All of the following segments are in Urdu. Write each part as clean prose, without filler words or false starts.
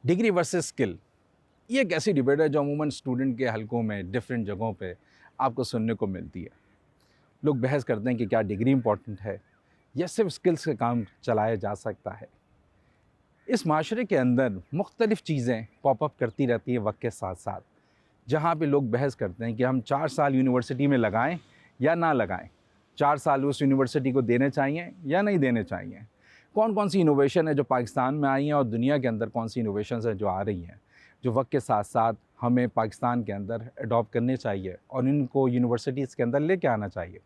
ڈگری ورسز اسکل، یہ ایک ایسی ڈبیٹ ہے جو عموماً اسٹوڈنٹ کے حلقوں میں ڈفرینٹ جگہوں پہ آپ کو سننے کو ملتی ہے۔ لوگ بحث کرتے ہیں کہ کیا ڈگری امپورٹنٹ ہے یا صرف اسکلس سے کام چلایا جا سکتا ہے۔ اس معاشرے کے اندر مختلف چیزیں پاپ اپ کرتی رہتی ہیں وقت کے ساتھ ساتھ، جہاں پہ لوگ بحث کرتے ہیں کہ ہم 4 سال یونیورسٹی میں لگائیں یا نہ لگائیں، 4 سال اس یونیورسٹی کو دینے چاہیے یا نہیں دینے چاہیے، کون سی انوویشن ہے جو پاکستان میں آئی ہیں اور دنیا کے اندر کون سی انوویشنز ہیں جو آ رہی ہیں جو وقت کے ساتھ ساتھ ہمیں پاکستان کے اندر اڈاپٹ کرنے چاہیے اور ان کو یونیورسٹیز کے اندر لے کے آنا چاہیے۔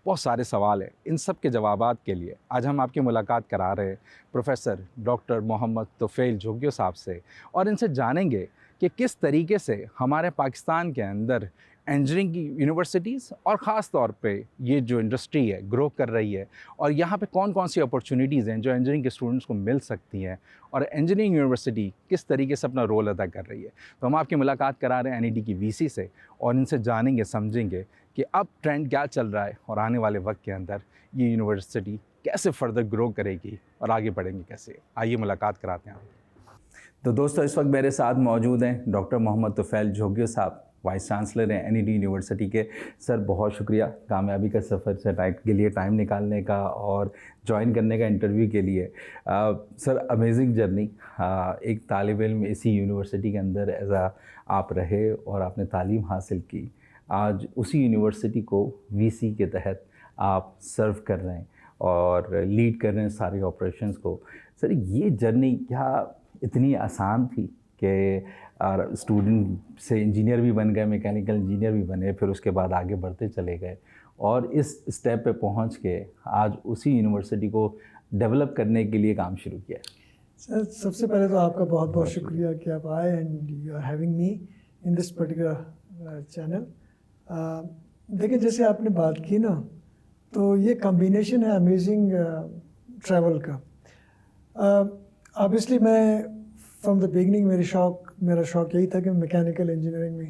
بہت سارے سوال ہیں، ان سب کے جوابات کے لیے آج ہم آپ کی ملاقات کرا رہے ہیں پروفیسر ڈاکٹر محمد طفیل جھوگیو صاحب سے، اور ان سے جانیں گے کہ کس طریقے سے ہمارے پاکستان کے اندر انجینئرنگ کی یونیورسٹیز اور خاص طور پہ یہ جو انڈسٹری ہے گرو کر رہی ہے، اور یہاں پہ کون سی اپرچونیٹیز ہیں جو انجینئرنگ کے اسٹوڈنٹس کو مل سکتی ہیں، اور انجینئرنگ یونیورسٹی کس طریقے سے اپنا رول ادا کر رہی ہے۔ تو ہم آپ کی ملاقات کرا رہے ہیں NED کی VC سے، اور ان سے جانیں گے سمجھیں گے کہ اب ٹرینڈ کیا چل رہا ہے اور آنے والے وقت کے اندر یہ یونیورسٹی کیسے فردر گرو کرے گی اور آگے بڑھیں گے کیسے۔ آئیے ملاقات کراتے ہیں آپ۔ تو دوستو، اس وقت میرے ساتھ موجود ہیں ڈاکٹر محمد طفیل جھوگیو صاحب، وائس چانسلر ہیں NED یونیورسٹی کے۔ سر بہت شکریہ کامیابی کا سفر سے کے لیے ٹائم نکالنے کا اور جوائن کرنے کا انٹرویو کے لیے۔ سر امیزنگ جرنی، ایک طالب علم اسی یونیورسٹی کے اندر آپ رہے اور آپ نے تعلیم حاصل کی، آج اسی یونیورسٹی کو VC کے تحت آپ سرو کر رہے ہیں اور لیڈ کر رہے ہیں سارے آپریشنز کو۔ سر یہ جرنی کیا اتنی آسان تھی کہ اسٹوڈنٹ سے انجینئر بھی بن گئے، میکینیکل انجینئر بھی بنے، پھر اس کے بعد آگے بڑھتے چلے گئے اور اس اسٹیپ پہ پہنچ کے آج اسی یونیورسٹی کو ڈیولپ کرنے کے لیے کام شروع کیا؟ سر سب سے پہلے تو آپ کا بہت بہت شکریہ کہ آپ آئے and you are having me in this particular channel. دیکھیں، جیسے آپ نے بات کی نا، تو یہ کمبینیشن ہے امیزنگ ٹریول کا۔ آبویسلی میں فرام دا بگننگ میرا شوق یہی تھا کہ میں میکینیکل انجینئرنگ میں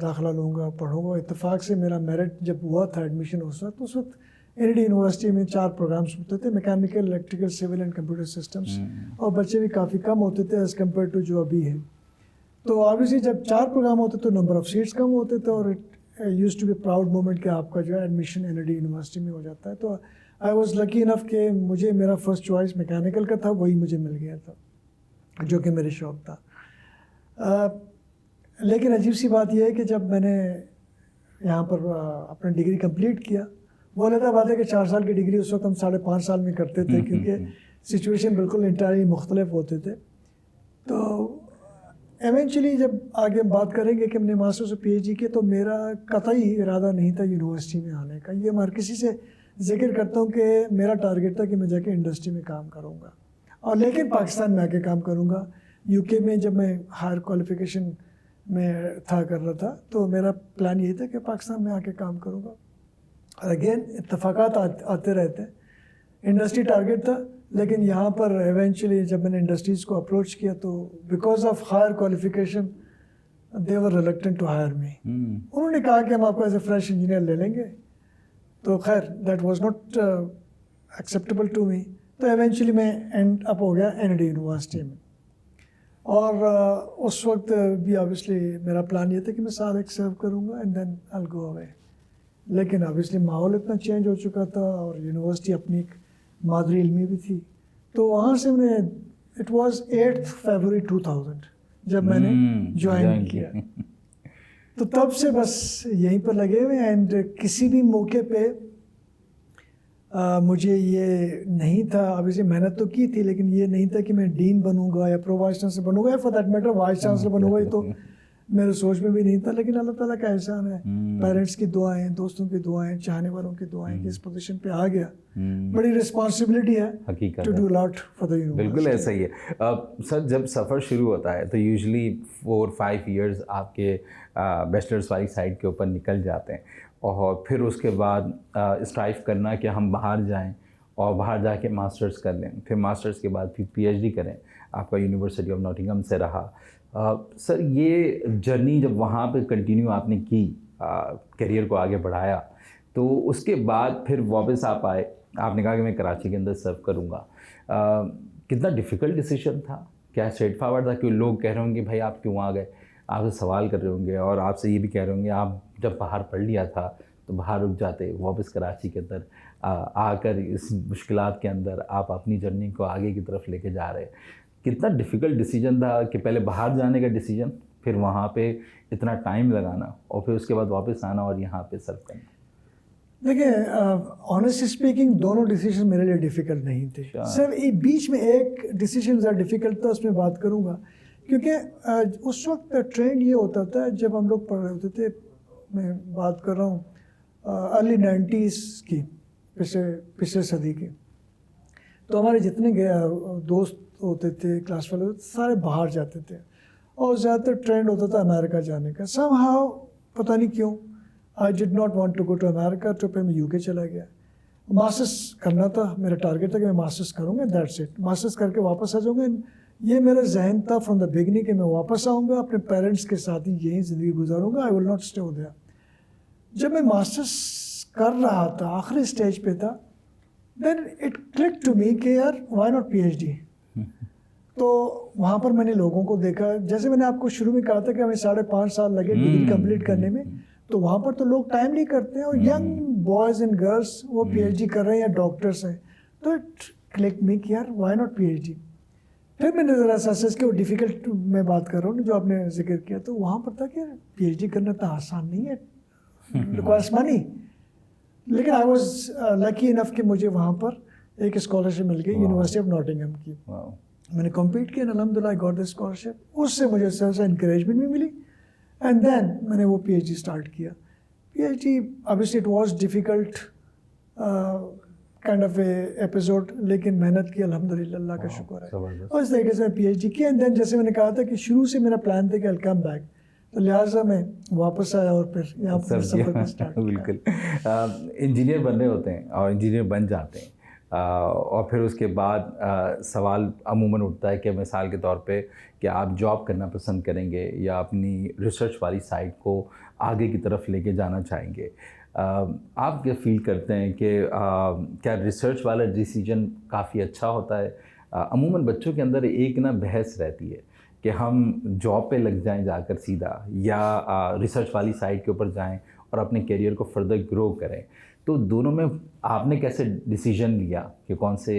داخلہ لوں گا، پڑھوں گا۔ اتفاق سے میرا میرٹ جب ہوا تھا ایڈمیشن اس وقت NED یونیورسٹی میں 4 پروگرامس ہوتے تھے، mechanical, electrical, civil and computer systems, اور بچے بھی کافی کم ہوتے تھے ایز کمپیئر ٹو جو ابھی ہے۔ تو آبویسلی جب 4 پروگرام ہوتے تو نمبر آف سیٹس کم ہوتے تھے، اور used to be proud moment کہ آپ کا جو ہے ایڈمیشن NED یونیورسٹی میں ہو جاتا ہے۔ تو آئی واز لکی انف کہ مجھے میرا فرسٹ چوائس میکینیکل کا تھا، وہی مجھے مل گیا تھا جو کہ میرے شوق تھا۔ لیکن عجیب سی بات یہ ہے کہ جب میں نے یہاں پر اپنا ڈگری کمپلیٹ کیا، وہ علیحدہ بات ہے کہ 4 سال کی ڈگری اس وقت ہم 5.5 سال میں کرتے تھے، کیونکہ سچویشن بالکل انٹائرلی مختلف ہوتے تھے۔ تو ایونچولی جب آگے ہم بات کریں گے کہ ہم نے ماسٹر سے PhD کی، تو میرا قطعی ارادہ نہیں تھا یونیورسٹی میں آنے کا۔ یہ میں ہر کسی سے ذکر کرتا ہوں کہ میرا ٹارگیٹ تھا کہ میں جا کے انڈسٹری میں کام کروں گا، اور لیکن پاکستان میں آ کے کام کروں گا۔ UK میں جب میں ہائر کوالیفیکیشن میں کر رہا تھا، تو میرا پلان یہ تھا کہ پاکستان میں آ کے کام کروں گا۔ اور اگین اتفاقات آتے رہتے ہیں، انڈسٹری ٹارگیٹ تھا، لیکن یہاں پر ایونچولی جب میں نے انڈسٹریز کو اپروچ کیا تو because of higher qualification they were reluctant to hire me. انہوں نے کہا کہ ہم آپ کو ایز اے فریش انجینئر لے لیں گے، تو خیر that was not acceptable to me. تو ایونچولی میں اینڈ اپ ہو گیا NED یونیورسٹی میں، اور اس وقت بھی آبویسلی میرا پلان یہ تھا کہ میں سال 1 سرو کروں گا اینڈ دین آئی گو اوے۔ لیکن آبویسلی ماحول اتنا چینج ہو چکا تھا، اور یونیورسٹی اپنی ایک مادری علمی بھی تھی، تو وہاں سے میں نے اٹ واز 8 فیبروری 2000 جب میں نے جوائن کیا، تو تب سے بس یہیں پر لگے ہوئے۔ اینڈ کسی بھی موقع پہ مجھے یہ نہیں تھا، ابھی محنت تو کی تھی، لیکن یہ نہیں تھا کہ میں ڈین بنوں گا یا پرو وائس چانسلر بنوں گا، یا for that matter vice chancellor بنوں گا، یہ تو میرے سوچ میں بھی نہیں تھا۔ لیکن اللہ تعالیٰ کا احسان ہے، پیرنٹس کی دعائیں، دوستوں کی دعائیں، چاہنے والوں کی دعائیں کہ اس پوزیشن پہ آ گیا۔ بڑی رسپانسبلٹی ہے to do lot for the university. بالکل ایسا ہی ہے سر، جب سفر شروع ہوتا ہے تو یوزلی 4-5 ایئرز آپ کے بیچلرس والی سائڈ کے اوپر نکل جاتے ہیں، اور پھر اس کے بعد اسٹرائیو کرنا کہ ہم باہر جائیں اور باہر جا کے ماسٹرز کر لیں، پھر ماسٹرز کے بعد پھر PhD کریں۔ آپ کا یونیورسٹی آف ناٹنگھم سے رہا۔ سر یہ جرنی جب وہاں پہ کنٹینیو آپ نے کی، کیریئر کو آگے بڑھایا، تو اس کے بعد پھر واپس آپ آئے، آپ نے کہا کہ میں کراچی کے اندر سرو کروں گا۔ کتنا ڈیفیکلٹ ڈیسیشن تھا کیا اسٹریٹ فارورڈ تھا کہ لوگ کہہ رہے ہوں گے بھائی آپ کیوں آ گئے, آپ سے سوال کر رہے ہوں گے اور آپ سے یہ بھی کہہ رہے ہوں گے آپ جب باہر پڑھ لیا تھا تو باہر رک جاتے, واپس کراچی کے اندر آ کر اس مشکلات کے اندر آپ اپنی جرنی کو آگے کی طرف لے کے جا رہے. کتنا ڈیفیکلٹ ڈیسیجن تھا کہ پہلے باہر جانے کا ڈیسیجن, پھر وہاں پہ اتنا ٹائم لگانا اور پھر اس کے بعد واپس آنا اور یہاں پہ سرو کرنا. دیکھیں آنیسٹلی اسپیکنگ دونوں ڈیسیجن میرے لیے ڈیفیکلٹ نہیں تھے. سر بیچ میں ایک ڈیسیجن ذرا ڈیفیکلٹ تھا, اس میں بات کروں گا کیونکہ اس وقت ٹرینڈ یہ ہوتا تھا جب ہم لوگ پڑھ رہے ہوتے تھے, میں بات کر رہا ہوں ارلی 90s کی, پچھلے صدی کی, تو ہمارے جتنے دوست ہوتے تھے کلاس فیلو ہوتے تھے سارے باہر جاتے تھے اور زیادہ تر ٹرینڈ ہوتا تھا امریکہ جانے کا. سم ہاؤ پتہ نہیں کیوں I did not want to go to America, تو پھر میں یو کے چلا گیا. ماسٹرس کرنا تھا, میرا ٹارگیٹ تھا کہ میں ماسٹرس کروں گا, دیٹس اٹ. ماسٹرس کر کے واپس آ جاؤں گا. یہ میرا ذہن تھا فرام دا بگننگ کہ میں واپس آؤں گا, اپنے پیرنٹس کے ساتھ ہی یہی زندگی گزاروں گا, آئی ول ناٹ اسٹے دیئر. جب میں ماسٹرس کر رہا تھا, آخری اسٹیج پہ تھا, then it click to me کہ یار why not P H D. تو وہاں پر میں نے لوگوں کو دیکھا, جیسے میں نے آپ کو شروع میں کہا تھا کہ ہمیں 5.5 سال لگے ڈگری کمپلیٹ کرنے میں, تو وہاں پر تو لوگ ٹائم نہیں کرتے ہیں, اور ینگ بوائز اینڈ گرلس وہ پی ایچ ڈی کر رہے ہیں یا ڈاکٹرس ہیں. تو اٹ کلک می کہ یار why not P H D. پھر میں نے ذرا سا کہ وہ ڈیفیکلٹ میں بات کر رہا ہوں جو آپ نے ذکر کیا, تو وہاں پر تھا کہ پی ایچ ڈی کرنا تو آسان نہیں ہے, ریکوائرس منی. لیکن آئی واز لکی انف کہ مجھے وہاں پر ایک اسکالرشپ مل گئی یونیورسٹی آف ناٹنگہم کی. میں نے کمپیٹ کیا, الحمد للہ آئی گاٹ دا اسکالرشپ. اس سے مجھے سر انکریجمنٹ بھی ملی, اینڈ دین میں نے وہ پی ایچ ڈی اسٹارٹ کیا. P H D obviously it was difficult kind of a episode, لیکن محنت کی الحمد للہ, اللہ کا شکر ہے. اور اس طریقے سے میں پی ایچ ڈی کیا, اینڈ دین جیسے میں نے کہا تھا کہ شروع سے میرا پلان تھا کہ I'll come back, تو لہٰذا میں واپس آیا اور پھر یہاں پر سفر کو اسٹارٹ کیا. بالکل انجینئر بننے ہوتے ہیں اور انجینئر بن جاتے ہیں, اور پھر اس کے بعد سوال عموماً اٹھتا ہے کہ مثال کے طور پہ کہ آپ جاب کرنا پسند کریں گے یا اپنی ریسرچ والی سائٹ کو آگے کی طرف لے کے جانا چاہیں گے. آپ کیا فیل کرتے ہیں کہ کیا ریسرچ والا ڈیسیجن کافی اچھا ہوتا ہے؟ عموماً بچوں کے اندر ایک بحث رہتی ہے کہ ہم جاب پہ لگ جائیں جا کر سیدھا, یا ریسرچ والی سائٹ کے اوپر جائیں اور اپنے کیریئر کو فردر گرو کریں. تو دونوں میں آپ نے کیسے ڈیسیجن لیا کہ کون سے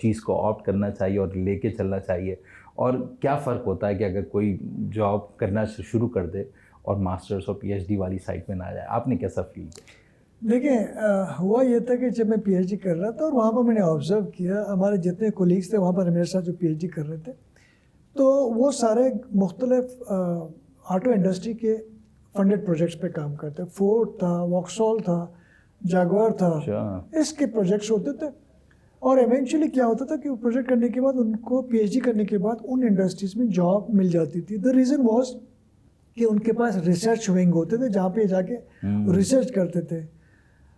چیز کو آپٹ کرنا چاہیے اور لے کے چلنا چاہیے, اور کیا فرق ہوتا ہے کہ اگر کوئی جاب کرنا شروع کر دے اور ماسٹرس اور پی ایچ ڈی والی سائٹ میں نہ جائے؟ آپ نے کیسا فیل کیا؟ دیکھیں ہوا یہ تھا کہ جب میں پی ایچ ڈی کر رہا تھا اور وہاں پر میں نے آبزرو کیا, ہمارے جتنے کولیگس تھے وہاں پر میرے ساتھ جو پی ایچ ڈی کر رہے تھے, تو وہ سارے مختلف آٹو انڈسٹری کے فنڈڈ پروجیکٹس پہ کام کرتے. فورڈ تھا, واکسول تھا, جاگوار تھا, اس کے پروجیکٹس ہوتے تھے. اور ایونچولی کیا ہوتا تھا کہ وہ پروجیکٹ کرنے کے بعد ان کو پی ایچ ڈی کرنے کے بعد ان انڈسٹریز میں جاب مل جاتی تھی. دا ریزن واز کہ ان کے پاس ریسرچ ونگ ہوتے تھے جہاں پہ جا کے ریسرچ کرتے تھے.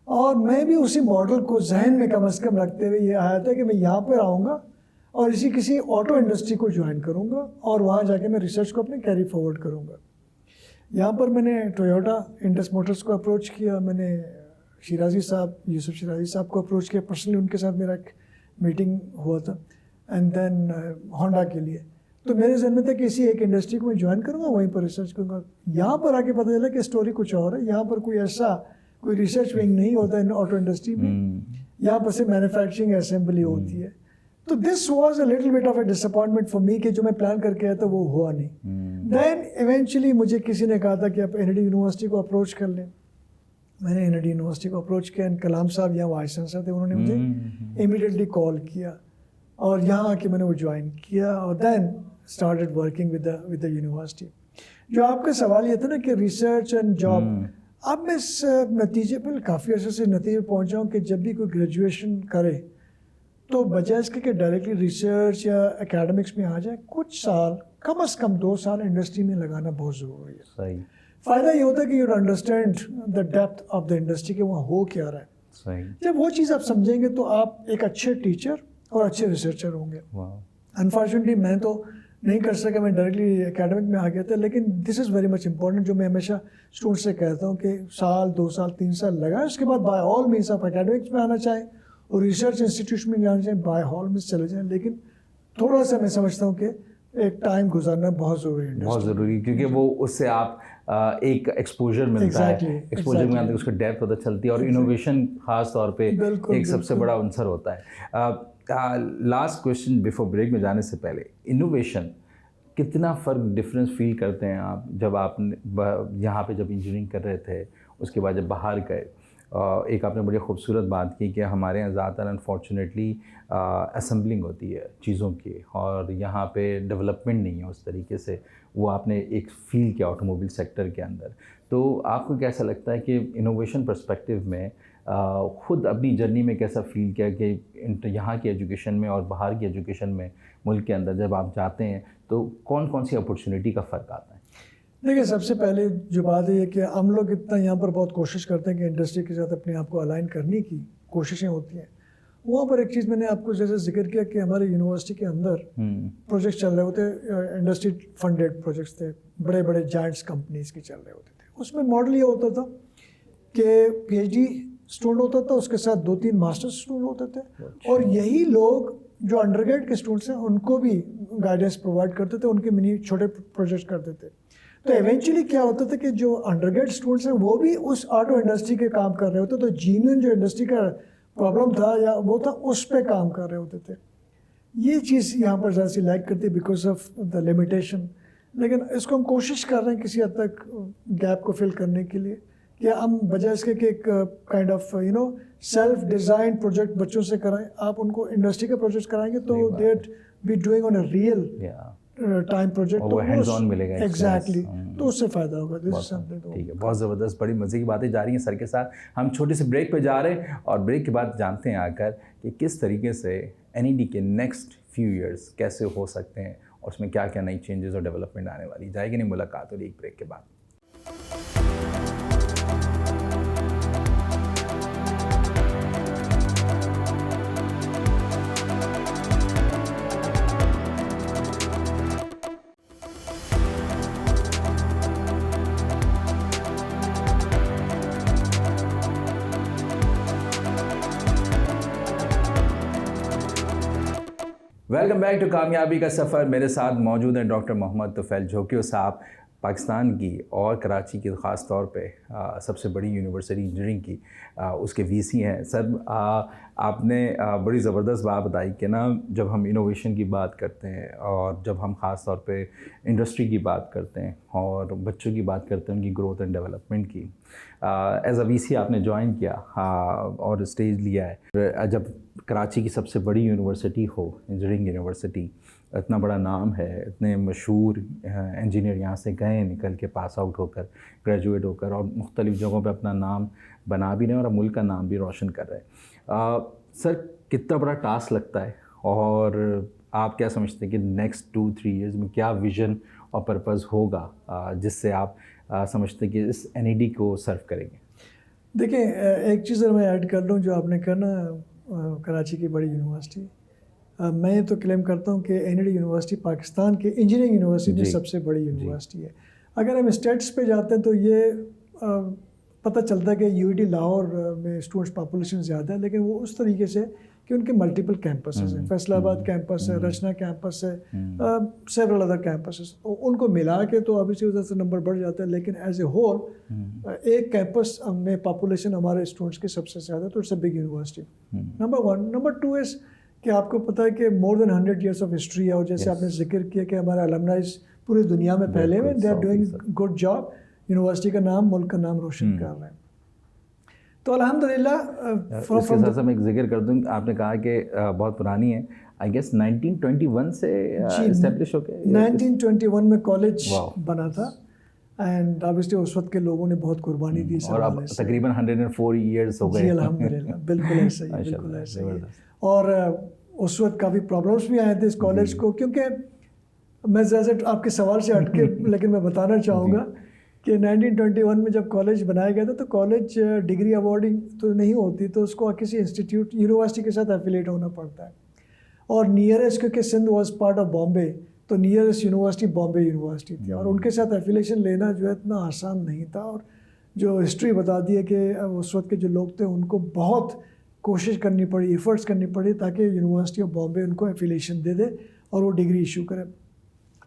اور میں بھی اسی ماڈل کو ذہن میں کم از کم رکھتے ہوئے یہ آیا تھا کہ میں یہاں پر آؤں گا اور کسی آٹو انڈسٹری کو جوائن کروں گا اور وہاں جا کے میں ریسرچ کو اپنے کیری فارورڈ کروں گا. یہاں پر میں نے ٹویوٹا انڈس موٹرز کو اپروچ کیا, میں نے شیرازی صاحب, یوسف شیرازی صاحب کو اپروچ کیا پرسنلی, ان کے ساتھ میرا ایک میٹنگ ہوا تھا, اینڈ دین ہونڈا کے لیے. تو میرے ذہن میں تھا کہ اسی ایک انڈسٹری کو میں جوائن کروں گا, وہیں پر ریسرچ کروں گا. یہاں پر آ کے پتہ چلا کہ اسٹوری کچھ اور ہے. یہاں پر کوئی ریسرچ ونگ نہیں ہوتا ہے آٹو انڈسٹری میں, یہاں پر سے مینوفیکچرنگ اسمبلی ہوتی ہے. تو this was a little bit of a disappointment for me کہ جو میں پلان کر کے آیا تھا وہ ہوا نہیں. دین ایونچولی مجھے کسی نے کہا تھا کہ آپ این ڈی یونیورسٹی کو اپروچ کر لیں. میں نے این ڈی یونیورسٹی کو اپروچ کیا, کلام صاحب یہاں وائس چانسلر تھے, انہوں نے مجھے امیڈیٹلی کال کیا اور یہاں آ کے میں نے وہ جوائن کیا, اور then started working with the university. جو آپ کا سوال یہ تھا نا کہ ریسرچ اینڈ جاب, اب میں اس نتیجے پر کافی عرصے سے نتیجے پہ پہنچا ہوں کہ جب بھی کوئی گریجویشن کرے تو بجائے اس کے کہ ڈائریکٹلی ریسرچ یا اکیڈمکس میں آ جائے, کچھ سال کم از کم 2 سال انڈسٹری میں لگانا بہت ضروری ہے. صحیح. فائدہ یہ ہوتا ہے کہ you understand the depth of the industry کہ وہاں ہو کیا رہا ہے. صحیح. جب وہ چیز آپ سمجھیں گے تو آپ ایک اچھے ٹیچر اور اچھے ریسرچر ہوں گے. انفارچونیٹلی میں تو نہیں کر سکا, میں ڈائریکٹلی اکیڈمک میں آ گیا تھا, لیکن دس از ویری مچ امپورٹنٹ جو میں ہمیشہ اسٹوڈنٹ سے کہتا ہوں کہ 1 سال 2 سال 3 سال لگائیں, اس کے بعد بائی آل مینس آپ اکیڈمکس میں آنا چاہیں اور ریسرچ انسٹیٹیوشن میں جانا چاہیں بائی آل مینس چلے جائیں, لیکن تھوڑا سا میں سمجھتا ہوں کہ ایک ٹائم گزارنا بہت ضروری ہے, بہت ضروری, کیونکہ وہ اس سے آپ ایک ایکسپوجر ملتا ہے, ایکسپوجر میں اس کو ڈیپتھ پتہ چلتی ہے, اور انوویشن خاص طور پہ ایک سب سے بڑا عنصر ہوتا ہے. لاسٹ کویشچن بفور بریک میں جانے سے پہلے, انوویشن کتنا فرق ڈفرینس فیل کرتے ہیں آپ جب آپ یہاں پہ جب انجینئرنگ کر رہے تھے, اس کے بعد جب باہر گئے؟ ایک آپ نے بڑی خوبصورت بات کی کہ ہمارے یہاں زیادہ تر انفارچونیٹلی اسمبلنگ ہوتی ہے چیزوں کی, اور یہاں پہ ڈیولپمنٹ نہیں ہے اس طریقے سے. وہ آپ نے ایک فیل کیا آٹوموبائل سیکٹر کے اندر, تو آپ کو کیسا لگتا ہے کہ انوویشن پرسپیکٹیو میں خود اپنی جرنی میں کیسا فیل کیا کہ یہاں کی ایجوکیشن میں اور باہر کی ایجوکیشن میں ملک کے اندر جب آپ جاتے ہیں تو کون کون سی اپرچونیٹی کا فرق آتا ہے؟ دیکھیے, سب سے پہلے جو بات ہے کہ ہم لوگ اتنا یہاں پر بہت کوشش کرتے ہیں کہ انڈسٹری کے ساتھ اپنے آپ کو الائن کرنے کی کوششیں ہوتی ہیں. وہاں پر ایک چیز میں نے آپ کو جیسے ذکر کیا کہ ہمارے یونیورسٹی کے اندر پروجیکٹس چل رہے ہوتے, انڈسٹری فنڈیڈ پروجیکٹس تھے, بڑے بڑے جائنٹس کمپنیز کے چل رہے ہوتے تھے. اس میں ماڈل یہ ہوتا تھا کہ پی ایچ ڈی اسٹوڈنٹ ہوتا تھا, اس کے ساتھ 2-3 ماسٹر اسٹوڈنٹ ہوتے تھے, اور یہی لوگ جو انڈر گریڈ کے اسٹوڈنٹس ہیں ان کو بھی گائیڈنس پرووائڈ کرتے تھے, ان کے منی چھوٹے پروجیکٹس کرتے تھے. تو ایونچولی کیا ہوتا تھا کہ جو انڈر گریڈ اسٹوڈنٹس ہیں وہ بھی اس آٹو انڈسٹری کے کام کر رہے ہوتے, تو جینوئن جو انڈسٹری کا پرابلم تھا یا وہ تھا اس پہ کام کر رہے ہوتے تھے. یہ چیز یہاں پر ذرا سی لیک کرتی ہے بیکاز آف دا لمیٹیشن. لیکن اس کو ہم کوشش کر رہے ہیں کسی حد تک گیپ کو فل کرنے کے لیے, کہ ہم بجائے اس کے کہ ایک kind of self design project بچوں سے کرائیں, آپ ان کو انڈسٹری کے پروجیکٹ کرائیں گے تو that be doing on a real time project, وہ ہینڈز آن ملے گا. ایگزیکٹلی, تو اس سے فائدہ ہوگا. ٹھیک ہے, بہت زبردست, بڑی مزے کی باتیں جا رہی ہیں سر کے ساتھ. ہم چھوٹے سے بریک پہ جا رہے ہیں, اور بریک کے بعد جانتے ہیں آ کر کہ کس طریقے سے NED کے نیکسٹ فیو ایئرس کیسے ہو سکتے ہیں, اور اس میں کیا کیا نئی چینجز اور ڈیولپمنٹ آنے والی. جائے گی نہیں ملاقات ہوگی ایک بریک کے بعد. ویلکم بیک ٹو کامیابی کا سفر. میرے ساتھ موجود ہیں ڈاکٹر محمد طفیل جھوکیو صاحب, پاکستان کی اور کراچی کی خاص طور پہ سب سے بڑی یونیورسٹی انجینئرنگ کی اس کے VC ہیں. سر, آپ نے بڑی زبردست بات بتائی کہ نا جب ہم انوویشن کی بات کرتے ہیں, اور جب ہم خاص طور پہ انڈسٹری کی بات کرتے ہیں, اور بچوں کی بات کرتے ہیں ان کی گروتھ اینڈ ڈیولپمنٹ کی, ایز اے VC آپ نے جوائن کیا اور اسٹیج لیا ہے. جب کراچی کی سب سے بڑی یونیورسٹی ہو, انجینئرنگ یونیورسٹی, اتنا بڑا نام ہے, اتنے مشہور انجینئر یہاں سے گئے نکل کے, پاس آؤٹ ہو کر, گریجویٹ ہو کر, اور مختلف جگہوں پہ اپنا نام بنا بھی رہے ہیں اور ملک کا نام بھی روشن کر رہے ہیں. سر, کتنا بڑا ٹاسک لگتا ہے, اور آپ کیا سمجھتے ہیں کہ نیکسٹ 2-3 ایئرز میں کیا ویژن اور پرپز ہوگا جس سے آپ سمجھتے ہیں کہ اس NED کو سرو کریں گے؟ دیکھیں, ایک چیز میں ایڈ کر لوں, جو آپ نے کہا نا کراچی کی بڑی یونیورسٹی, میں تو کلیم کرتا ہوں کہ NED یونیورسٹی پاکستان کے انجینئرنگ یونیورسٹی میں سب سے بڑی یونیورسٹی ہے. اگر ہم اسٹیٹس پہ جاتے ہیں تو یہ پتہ چلتا ہے کہ UET لاہور میں اسٹوڈنٹس پاپولیشن زیادہ ہے, لیکن وہ اس طریقے سے کہ ان کے ملٹیپل کیمپسز ہیں. فیصل آباد کیمپس ہے, رچنا کیمپس ہے, سیورل ادر کیمپسز. ان کو ملا کے تو ابھی ادھر سے نمبر بڑھ جاتا ہے, لیکن ایز اے ہول ایک کیمپس میں پاپولیشن ہمارے اسٹوڈنٹس کی سب سے زیادہ, تو it's a big university. Number 1. Number 2 is کہ آپ کو پتہ ہے کہ more than 100 years of history ہے, اور جیسے آپ نے ذکر کیا کہ ہمارے المنائز پوری دنیا میں پھیلے ہوئے, they are doing good job, university کا نام, ملک کا نام روشن کر رہے ہیں. تو الحمدللہ. اس کے ساتھ ساتھ میں ایک ذکر کر دوں, آپ نے کہا کہ بہت پرانی ہے, آئی گیس 1921 سے اسٹیبلش ہو کے. 1921 میں کالج بنا تھا, اینڈ obviously اس وقت کے لوگوں نے بہت قربانی دی, اور اب تقریباً 104 ایئرس ہو گئے. جی الحمدللہ, بالکل ایسا ہی, بالکل ایسا ہی. اور اس وقت کافی پرابلمس بھی آئے تھے اس کالج کو, کیونکہ میں زیادہ آپ کے سوال سے ہٹ کے لیکن میں بتانا چاہوں گا کہ 1921 میں جب کالج بنایا گیا تھا تو کالج ڈگری اوارڈنگ تو نہیں ہوتی, تو اس کو کسی انسٹیٹیوٹ یونیورسٹی کے ساتھ ایفیلیٹ ہونا پڑتا ہے. اور نیئرسٹ, کیونکہ Sindh was part of Bombay, تو نیئرسٹ یونیورسٹی بامبے یونیورسٹی تھی, اور ان کے ساتھ ایفیلیشن لینا جو ہے اتنا آسان نہیں تھا. اور جو ہسٹری بتا دی ہے کہ اس وقت کے جو لوگ تھے ان کو بہت کوشش کرنی پڑی, ایفرٹس کرنی پڑی تاکہ یونیورسٹی آف بامبے ان کو ایفیلیشن دے دے اور وہ ڈگری ایشو کرے.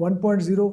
1.0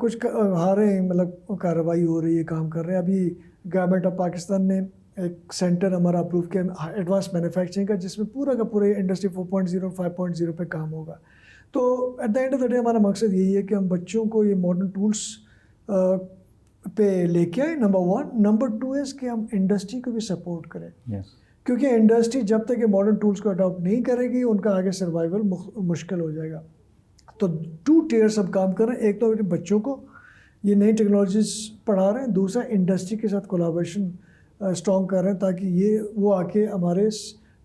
کچھ آ رہے ہیں، مطلب کارروائی ہو رہی ہے، کام کر رہے ہیں. ابھی گورنمنٹ آف پاکستان نے ایک سینٹر ہمارا اپروو کیا ایڈوانس مینوفیکچرنگ کا، جس میں پورا کا پورا انڈسٹری 4.0 5.0 پہ کام ہوگا. تو at the end of the day ہمارا مقصد یہی ہے کہ ہم بچوں کو یہ ماڈرن ٹولس پہ لے کے آئیں. نمبر 1. نمبر 2 ہے کہ ہم انڈسٹری کو بھی سپورٹ کریں. کیونکہ انڈسٹری جب تک یہ ماڈرن ٹولس کو اڈاپٹ نہیں کرے گی، ان کا آگے سروائیول مشکل ہو جائے گا. تو 2 ٹیئرس ہم کام کر رہے ہیں. ایک تو بچوں کو یہ نئی ٹیکنالوجیز پڑھا رہے ہیں، دوسرا انڈسٹری کے ساتھ کولیبریشن اسٹرانگ کر رہے ہیں تاکہ یہ وہ آ کے ہمارے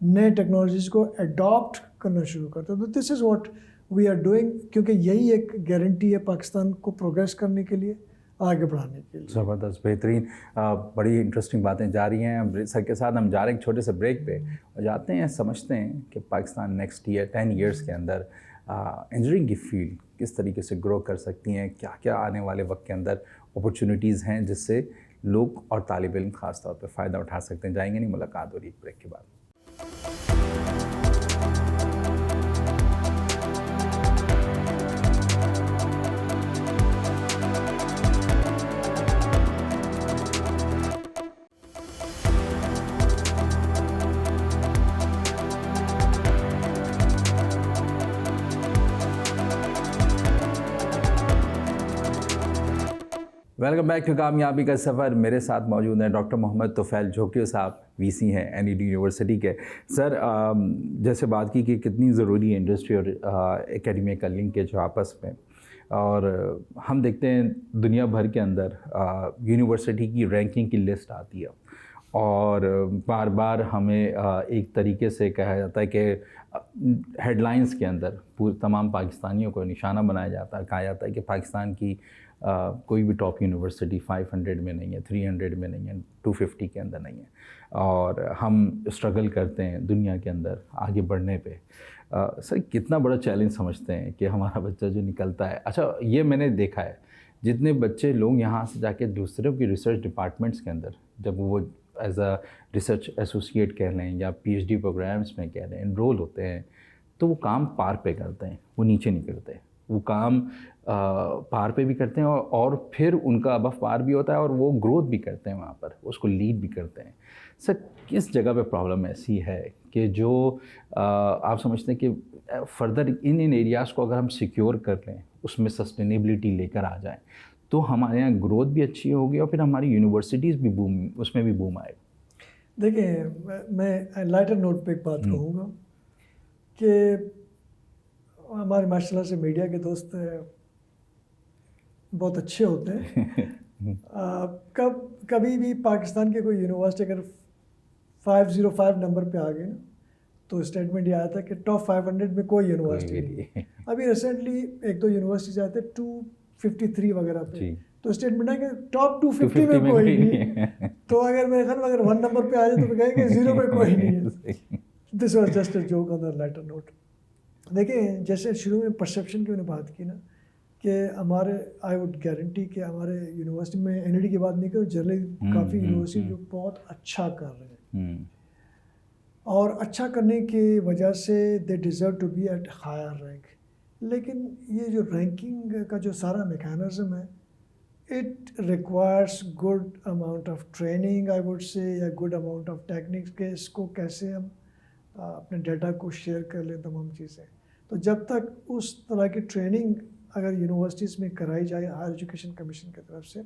نئے ٹیکنالوجیز کو اڈاپٹ کرنا شروع کرتے ہیں. تو this is what we are doing, کیونکہ یہی ایک گارنٹی ہے پاکستان کو پروگریس کرنے کے لیے، آگے بڑھانے کے لیے. زبردست، بہترین، بڑی انٹرسٹنگ باتیں جاری ہیں. سر کے ساتھ ہم جا رہے ہیں ایک چھوٹے سے بریک پہ اور جاتے ہیں، سمجھتے ہیں کہ پاکستان نیکسٹ ایئر 10 ایئرس کے اندر انجینئرنگ کی فیلڈ کس طریقے سے گرو کر سکتی ہیں، کیا کیا آنے والے وقت کے اندر اپرچونیٹیز ہیں جس سے لوگ اور طالب علم خاص طور پہ فائدہ اٹھا سکتے ہیں. جائیں گے نہیں، ملاقات ہو رہی ہے بریک کے بعد. ویلکم بیک ٹو کامیابی کا سفر. میرے ساتھ موجود ہیں ڈاکٹر محمد طفیل جھوکیو صاحب، VC ہیں NED یونیورسٹی کے. سر، جیسے بات کی کہ کتنی ضروری ہے انڈسٹری اور اکیڈمیا کا لنکیج آپس میں، اور ہم دیکھتے ہیں دنیا بھر کے اندر یونیورسٹی کی رینکنگ کی لسٹ آتی ہے اور بار بار ہمیں ایک طریقے سے کہا جاتا ہے کہ ہیڈ لائنز کے اندر تمام پاکستانیوں کو نشانہ بنایا جاتا ہے. کہا جاتا ہے کہ پاکستان کی کوئی بھی ٹاپ یونیورسٹی 500 میں نہیں ہے، 300 میں نہیں ہے، 250 کے اندر نہیں ہے، اور ہم اسٹرگل کرتے ہیں دنیا کے اندر آگے بڑھنے پہ. سر، کتنا بڑا چیلنج سمجھتے ہیں کہ ہمارا بچہ جو نکلتا ہے؟ اچھا، یہ میں نے دیکھا ہے جتنے بچے لوگ یہاں سے جا کے دوسروں کی ریسرچ ڈپارٹمنٹس کے اندر جب وہ ایز اے ریسرچ ایسوسیٹ کہہ لیں یا PhD پروگرامس میں کہہ لیں انرول ہوتے ہیں، تو وہ کام پار پہ کرتے ہیں، وہ نیچے نہیں کرتے. وہ کام پار پہ بھی کرتے ہیں اور پھر ان کا ابف پار بھی ہوتا ہے اور وہ گروتھ بھی کرتے ہیں وہاں پر، اس کو لیڈ بھی کرتے ہیں. سر، کس جگہ پہ پرابلم ایسی ہے کہ جو آپ سمجھتے ہیں کہ فردر ان ایریاز کو اگر ہم سیکیور کر لیں، اس میں سسٹینیبلٹی لے کر آ جائیں، تو ہمارے یہاں گروتھ بھی اچھی ہوگی اور پھر ہماری یونیورسٹیز بھی اس میں بھی بوم آئے گا؟ دیکھیں، میں لائٹر نوٹ پہ ایک بات کہوں گا کہ ہمارے ماشاء اللہ سے میڈیا کے دوست بہت اچھے ہوتے ہیں. کبھی بھی پاکستان کے کوئی یونیورسٹی اگر 505 نمبر پہ آ گئے نا، تو اسٹیٹمنٹ یہ آیا تھا کہ ٹاپ 500 میں کوئی یونیورسٹی نہیں. ابھی ریسنٹلی 1-2 یونیورسٹیز آئے تھے 253 وغیرہ پہ، تو اسٹیٹمنٹ ہے کہ ٹاپ 250 میں کوئی نہیں ہے. تو اگر میرے خیال میں اگر 1 نمبر پہ آ جائے تو کہیں کہ 0 پہ کوئی نہیں ہے. This was just a joke on the lighter note. دیکھیں، جیسے شروع میں پرسیپشن کی میں نے بات کی نا کہ ہمارے آئی وڈ گارنٹی کہ ہمارے یونیورسٹی میں NED کی بات نہیں کروں، جنرلی کافی یونیورسٹی جو بہت اچھا کر رہے ہیں اور اچھا کرنے کی وجہ سے they deserve to be at higher rank. لیکن یہ جو رینکنگ کا جو سارا میکانزم ہے، it requires good amount of training I would say, یا گڈ اماؤنٹ آف ٹیکنکس کہ اس کو کیسے ہم اپنے ڈیٹا کو شیئر کر لیں، تمام چیزیں. تو جب تک اس طرح کی ٹریننگ اگر یونیورسٹیز میں کرائی جائے ہائر ایجوکیشن کمیشن کی طرف سے،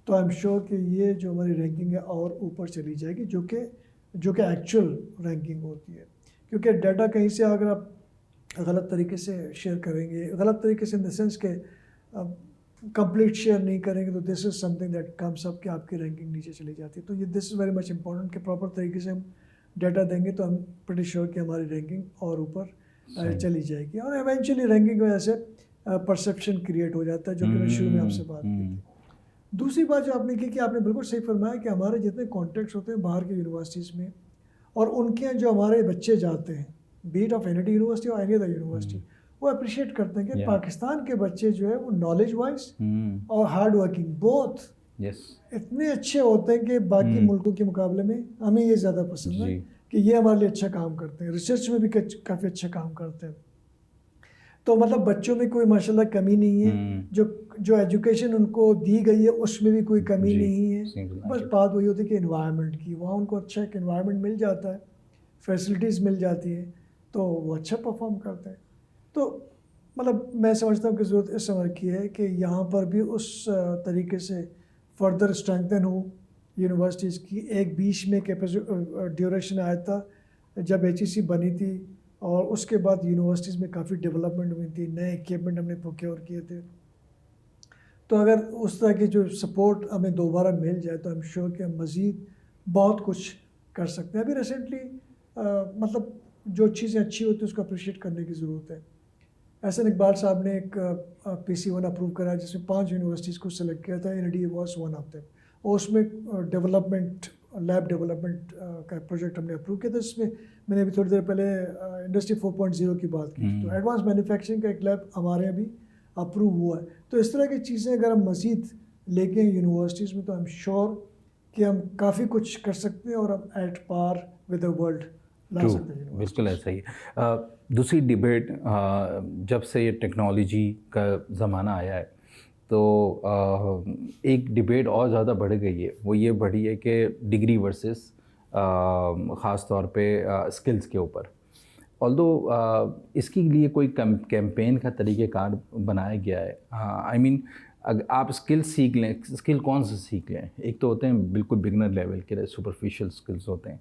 تو آئی ایم شیور کہ یہ جو ہماری رینکنگ ہے اور اوپر چلی جائے گی، جو کہ ایکچوئل رینکنگ ہوتی ہے. کیونکہ ڈیٹا کہیں سے اگر آپ غلط طریقے سے شیئر کریں گے، غلط طریقے سے ان دا سینس کہ کمپلیٹ شیئر نہیں کریں گے، تو this is some thing that comes اپ کہ آپ کی رینکنگ نیچے چلی جاتی ہے. تو یہ دس از ویری مچ امپورٹنٹ کہ پراپر طریقے سے ہم ڈیٹا دیں گے تو ہم پریٹی شیور کہ ہماری رینکنگ اور اوپر چلی جائے گی. اور ایونچولی رینکنگ کی وجہ سے پرسیپشن کریٹ ہو جاتا ہے، جو کہ میں شروع میں آپ سے بات کی تھی. دوسری بات جو آپ نے کی کہ آپ نے بالکل صحیح فرمایا کہ ہمارے جتنے کانٹیکٹس ہوتے ہیں باہر کے یونیورسٹیز میں، اور ان کے جو ہمارے بچے جاتے ہیں، بیٹ آف NED یونیورسٹی اور اینی ادر یونیورسٹی، وہ اپریشیٹ کرتے ہیں کہ پاکستان کے بچے جو ہے وہ نالج وائز اور ہارڈ ورکنگ بوتھ اتنے اچھے ہوتے ہیں کہ باقی ملکوں کے مقابلے میں ہمیں یہ زیادہ پسند ہے کہ یہ ہمارے لیے اچھا کام کرتے ہیں، ریسرچ میں بھی کافی اچھا کام کرتے ہیں. تو مطلب بچوں میں کوئی ماشاء اللہ کمی نہیں ہے. جو جو ایجوکیشن ان کو دی گئی ہے اس میں بھی کوئی کمی نہیں ہے. بس بات وہی ہوتی ہے کہ انوائرمنٹ کی, وہاں ان کو اچھا ایک انوائرمنٹ مل جاتا ہے, فیسلٹیز مل جاتی ہے, تو وہ اچھا پرفارم کرتے ہیں. تو مطلب میں سمجھتا ہوں کہ ضرورت اس عمر کی ہے کہ یہاں پر بھی اس طریقے سے فردر اسٹرینتھن ہو یونیورسٹیز کی. ایک بیچ میں ڈیوریشن آیا تھا جب HEC بنی تھی, اور اس کے بعد یونیورسٹیز میں کافی ڈیولپمنٹ ہوئی تھی, نئے ایکوپمنٹ ہم نے پروکیور کیے تھے. تو اگر اس طرح کی جو سپورٹ ہمیں دوبارہ مل جائے تو I'm sure کہ ہم مزید بہت کچھ کر سکتے ہیں. ابھی ریسنٹلی مطلب جو چیزیں اچھی ہوتی ہیں اس کو اپریشیٹ کرنے کی ضرورت ہے. احسن اقبال صاحب نے ایک PC1 اپروو کرا جس میں 5 یونیورسٹیز کو سلیکٹ کیا تھا. NID was one of them, اور اس میں ڈیولپمنٹ لیب ڈیولپمنٹ کا پروجیکٹ ہم نے اپروو کیا تھا. اس میں میں نے ابھی تھوڑی دیر پہلے انڈسٹری 4.0 کی بات کی, تو ایڈوانس مینوفیکچرنگ کا ایک لیب ہمارے یہاں بھی اپروو ہوا ہے. تو اس طرح کی چیزیں اگر ہم مزید لے کے یونیورسٹیز میں تو I'm sure کہ ہم کافی کچھ کر سکتے ہیں اور ہم at par with the world لا سکتے ہیں. بالکل ایسا ہی ہے. دوسری ڈبیٹ, جب سے یہ ٹیکنالوجی کا زمانہ آیا ہے تو ایک ڈبیٹ اور زیادہ بڑھ گئی ہے. وہ یہ بڑھی ہے کہ ڈگری ورسز خاص طور پہ اسکلس کے اوپر. آلدو اس کے لیے کوئی کیمپین کا طریقہ کار بنایا گیا ہے. آئی مین اگر آپ اسکل سیکھ لیں, اسکل کون سے سیکھ لیں؟ ایک تو ہوتے ہیں بالکل بگنر لیول کے سپرفیشل اسکلس ہوتے ہیں.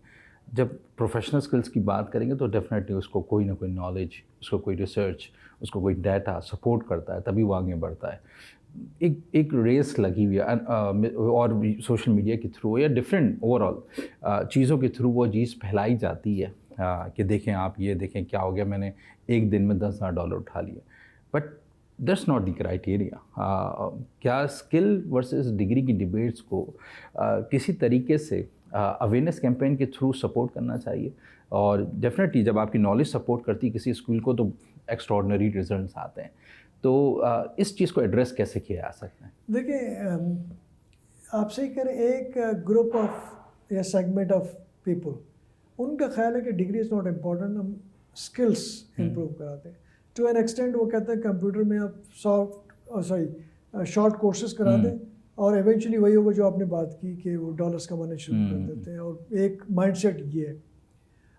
جب پروفیشنل اسکلس کی بات کریں گے تو ڈیفینیٹلی اس کو کوئی نہ کوئی نالج, اس کو کوئی ریسرچ, اس کو کوئی ڈیٹا سپورٹ کرتا ہے, تبھی وہ آگے بڑھتا ہے. ایک ریس لگی ہوئی ہے, اور سوشل میڈیا کے تھرو یا ڈفرینٹ اوور آل چیزوں کے تھرو وہ چیز پھیلائی جاتی ہے کہ دیکھیں آپ یہ دیکھیں کیا ہو گیا, میں نے ایک دن میں $10,000 اٹھا لیے. But that's not the criteria. کیا اسکل ورسز ڈگری کی ڈبیٹس کو کسی طریقے سے اویئرنیس کیمپین کے تھرو سپورٹ کرنا چاہیے؟ اور ڈیفینیٹلی جب آپ کی نالج سپورٹ کرتی ہے کسی اسکول کو تو ایکسٹراڈنری ریزلٹس آتے ہیں. تو اس چیز کو ایڈریس کیسے کیا جا سکتا ہے؟ دیکھیں آپ صحیح کہہ رہے ہیں, ایک گروپ آف یا سیگمنٹ آف پیپل ان کا خیال ہے کہ ڈگری از ناٹ امپورٹنٹ, ہم اسکلس امپروو کراتے ہیں. ٹو این ایکسٹینٹ وہ کہتے ہیں کمپیوٹر میں آپ شارٹ کورسز کرا دیں اور ایونچولی وہی ہوگا جو آپ نے بات کی کہ وہ ڈالرس کمانے شروع کر دیتے ہیں. اور ایک مائنڈ سیٹ یہ ہے,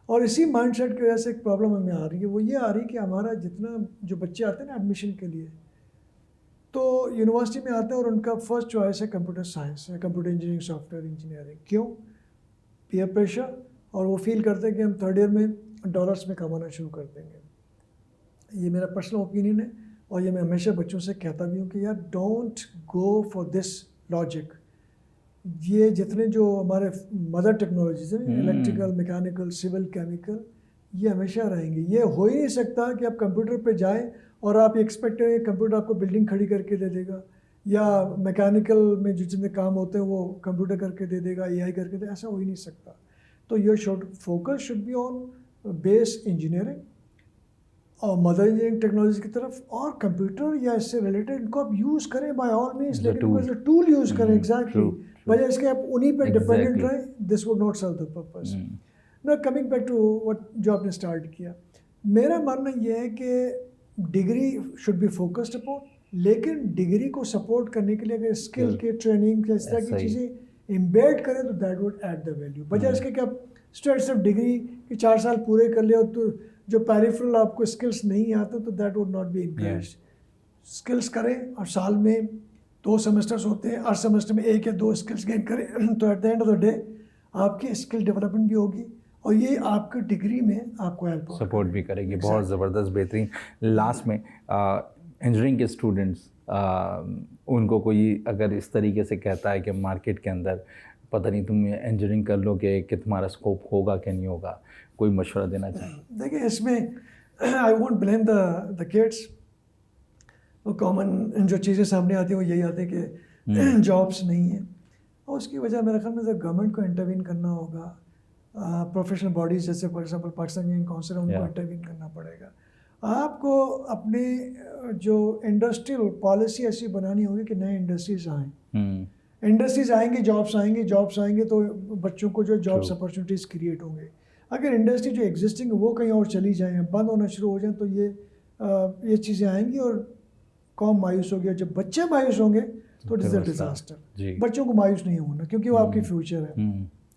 اور اسی مائنڈ سیٹ کی وجہ سے ایک پرابلم ہمیں آ رہی ہے. وہ یہ آ رہی ہے کہ ہمارا جتنا جو بچے آتے ہیں نا ایڈمیشن کے لیے تو یونیورسٹی میں آتے ہیں اور ان کا فرسٹ چوائس ہے کمپیوٹر سائنس ہے, computer engineering, soft ware engineering. کیوں؟ پیئر پریشر, اور وہ فیل کرتے ہیں کہ ہم تھرڈ ایئر میں ڈالرس میں کمانا شروع کر دیں گے. یہ میرا پرسنل اوپینین ہے, اور یہ میں ہمیشہ بچوں سے کہتا بھی ہوں کہ یار don't go for this logic. یہ جتنے جو ہمارے مدر ٹیکنالوجیز ہیں الیکٹریکل, میکینیکل, سول, کیمیکل, یہ ہمیشہ رہیں گے. یہ ہو ہی نہیں سکتا کہ آپ کمپیوٹر پہ جائیں اور آپ ایکسپیکٹ کریں کہ کمپیوٹر آپ کو بلڈنگ کھڑی کر کے دے دے گا, یا میکینیکل میں جو جتنے کام ہوتے ہیں وہ کمپیوٹر کر کے دے دے گا, AI کر کے دے. ایسا ہو ہی نہیں سکتا. تو your focus should be on base engineering اور مدر انجینئرنگ ٹیکنالوجی کی طرف, اور کمپیوٹر یا اس سے ریلیٹڈ ان کو آپ یوز کریں بائی آل مینس, لیکن ایز اے ٹول یوز کریں. ایگزیکٹلی, بجائے اس کے آپ انہیں پہ ڈپینڈنٹ رہیں. This would not serve the purpose. نا کمنگ بیک ٹو وٹ جو آپ نے اسٹارٹ کیا, میرا ماننا یہ ہے کہ degree should be focused upon, لیکن ڈگری کو سپورٹ کرنے کے لیے اگر اسکل کے ٹریننگ اس طرح کی چیزیں امبیڈ کریں تو that would add the value. بجائے اس کے کہ آپ اسٹریٹ صرف ڈگری کے 4 سال پورے کر لیں اور تو جو پیریفرل آپ کو اسکلس نہیں آتے تو that would not be encouraged. Skills کریں, اور سال میں 2 سیمسٹرس ہوتے ہیں, ہر سیمسٹر میں 1 یا 2 اسکلس گین کریں, تو at the end of the day آپ کی اسکل ڈیولپمنٹ بھی ہوگی اور یہ آپ کی ڈگری میں آپ کو ہیلپ سپورٹ بھی کرے گی. بہت زبردست, بہترین. لاسٹ میں انجینئرنگ کے اسٹوڈنٹس, ان کو کوئی اگر اس طریقے سے کہتا ہے کہ مارکیٹ کے اندر پتہ نہیں تم انجینئرنگ کر لو کہ تمہارا اسکوپ ہوگا کہ نہیں ہوگا, کوئی مشورہ دینا چاہیں؟ دیکھیں اس میں I won't blame the kids. وہ کامن جو چیزیں سامنے آتی ہیں وہ یہی آتی ہیں کہ جابس نہیں ہیں, اور اس کی وجہ میرے خیال میں گورنمنٹ کو انٹروین کرنا ہوگا. پروفیشنل باڈیز جیسے for example Pakistan engineering council ہے, ان کو انٹروین کرنا پڑے گا. آپ کو اپنے جو انڈسٹریل پالیسی ایسی بنانی ہوگی کہ نئے انڈسٹریز آئیں. انڈسٹریز آئیں گے, جابس آئیں گے تو بچوں کو جو جابس اپرچونیٹیز کریٹ ہوں گے. اگر انڈسٹری جو ایگزسٹنگ وہ کہیں اور چلی جائیں, بند ہونا شروع ہو جائیں, تو یہ چیزیں آئیں گی اور قوم مایوس ہو گیا. جب بچے مایوس ہوں گے تو اٹ از اے ڈیزاسٹر. بچوں کو مایوس نہیں ہونا کیونکہ وہ آپ کی فیوچر ہے.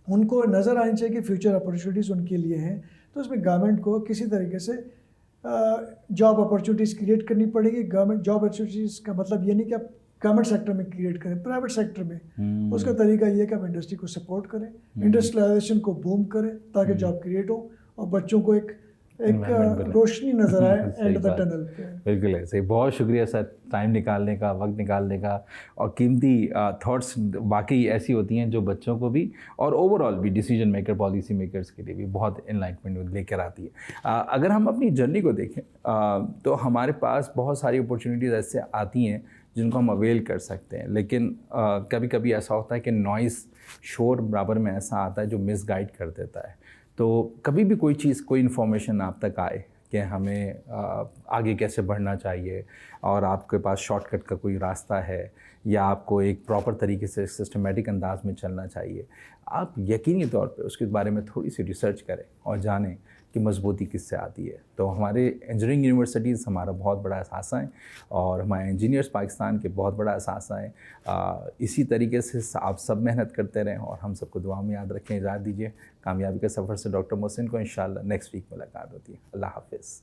ان کو نظر آنی چاہیے کہ فیوچر اپرچونیٹیز ان کے لیے ہیں. تو اس میں گورنمنٹ کو کسی طریقے سے جاب اپرچونیٹیز کریٹ کرنی پڑے گی. گورنمنٹ جاب اپرچونیٹیز کا مطلب یہ نہیں کہ آپ گورنمنٹ سیکٹر میں کریٹ کریں, پرائیویٹ سیکٹر میں. اس کا طریقہ یہ ہے کہ آپ انڈسٹری کو سپورٹ کریں, انڈسٹریلائزیشن کو بوم کریں تاکہ جاب کریٹ ہو اور بچوں کو ایک روشنی نظر آئے اینڈ دا ٹنل پہ. بالکل ایسے. بہت شکریہ سر ٹائم نکالنے کا, وقت نکالنے کا, اور قیمتی تھاٹس واقعی ایسی ہوتی ہیں جو بچوں کو بھی اور اوور آل بھی ڈیسیجن میکر, پالیسی میکرز کے لیے بھی بہت انلائٹمنٹ لے کر آتی ہے. اگر ہم اپنی جرنی کو دیکھیں تو ہمارے پاس بہت ساری اپرچونیٹیز ایسے آتی ہیں جن کو ہم اویل کر سکتے ہیں, لیکن کبھی کبھی ایسا ہوتا ہے کہ نوائز, شور برابر میں ایسا آتا ہے جو مس گائڈ کر دیتا ہے. تو کبھی بھی کوئی چیز, کوئی انفارمیشن آپ تک آئے کہ ہمیں آگے کیسے بڑھنا چاہیے اور آپ کے پاس شارٹ کٹ کا کوئی راستہ ہے یا آپ کو ایک پراپر طریقے سے سسٹمیٹک انداز میں چلنا چاہیے, آپ یقینی طور پہ اس کے بارے میں تھوڑی سی ریسرچ کریں اور جانیں کہ مضبوطی کس سے آتی ہے. تو ہمارے انجینئرنگ یونیورسٹیز ہمارا بہت بڑا اثاثہ ہیں اور ہمارے انجینئرس پاکستان کے بہت بڑا اثاثہ ہیں. اسی طریقے سے آپ سب محنت کرتے رہیں اور ہم سب کو دعا میں یاد رکھیں. اجازت دیجیے, کامیابی کے سفر سے ڈاکٹر محسن کو انشاءاللہ نیکسٹ ویک ملاقات ہوتی ہے. اللہ حافظ.